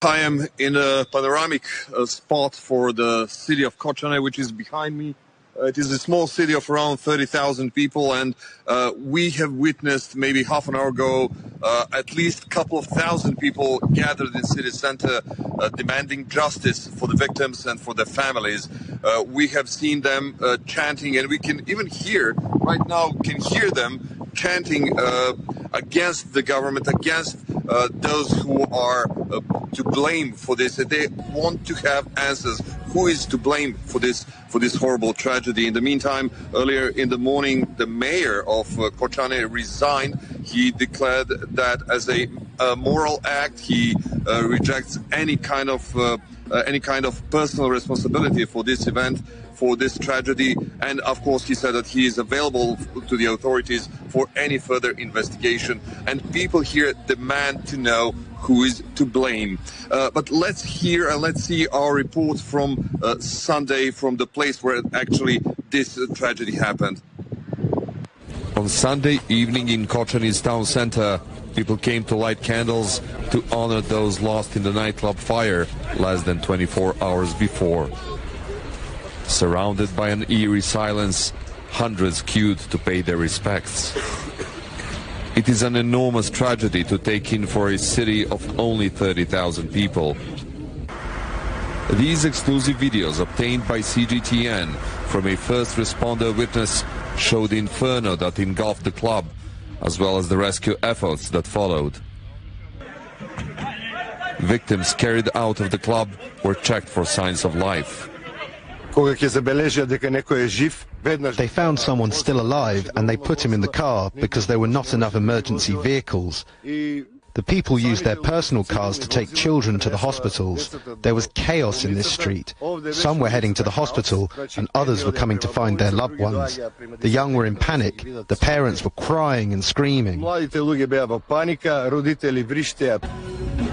I am in a panoramic spot for the city of Kocani, which is behind me. It is a small city of around 30,000 people, and we have witnessed maybe half an hour ago at least a couple of thousand people gathered in city center demanding justice for the victims and for their families. We have seen them chanting, and we can even hear right now, can hear them chanting against the government, against those who are to blame for this. They want to have answers. Who is to blame for this horrible tragedy? In the meantime, earlier in the morning, the mayor of Kocani resigned. He declared that as a moral act. He rejects any kind of personal responsibility for this event, for this tragedy, and of course he said that he is available to the authorities for any further investigation, and people here demand to know who is to blame. But let's hear and let's see our report from Sunday, from the place where actually this tragedy happened. On Sunday evening in Kocani's town center, people came to light candles to honor those lost in the nightclub fire less than 24 hours before. Surrounded by an eerie silence, hundreds queued to pay their respects. It is an enormous tragedy to take in for a city of only 30,000 people. These exclusive videos obtained by CGTN from a first responder witness show the inferno that engulfed the club, as well as the rescue efforts that followed. Victims carried out of the club were checked for signs of life. They found someone still alive and they put him in the car because there were not enough emergency vehicles. The people used their personal cars to take children to the hospitals. There was chaos in this street. Some were heading to the hospital and others were coming to find their loved ones. The young were in panic. The parents were crying and screaming.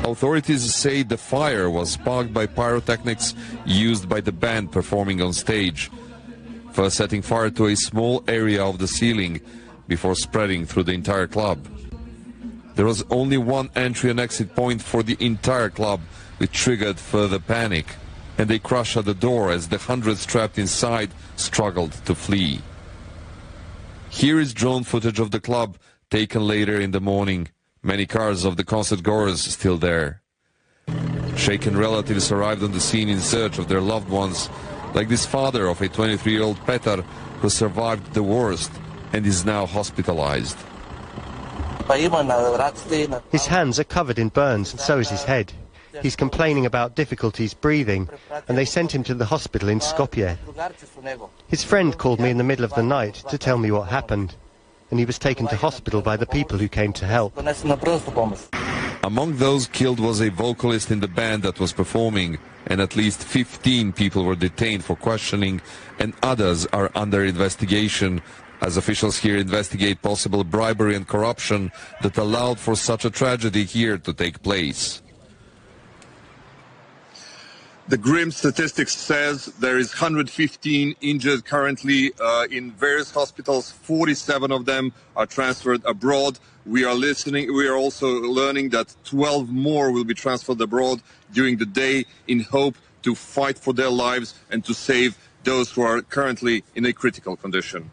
Authorities say the fire was sparked by pyrotechnics used by the band performing on stage, first setting fire to a small area of the ceiling before spreading through the entire club. There was only one entry and exit point for the entire club, which triggered further panic, and they crushed at the door as the hundreds trapped inside struggled to flee. Here is drone footage of the club taken later in the morning. Many cars of the concert goers still there. Shaken relatives arrived on the scene in search of their loved ones, like this father of a 23-year-old Petar who survived the worst and is now hospitalized. His hands are covered in burns and so is his head. He's complaining about difficulties breathing, and they sent him to the hospital in Skopje. His friend called me in the middle of the night to tell me what happened, and he was taken to hospital by the people who came to help. Among those killed was a vocalist in the band that was performing, and at least 15 people were detained for questioning, and others are under investigation, as officials here investigate possible bribery and corruption that allowed for such a tragedy here to take place. The grim statistics says there is 115 injured currently in various hospitals. 47 of them are transferred abroad. We are also learning that 12 more will be transferred abroad during the day in hope to fight for their lives and to save those who are currently in a critical condition.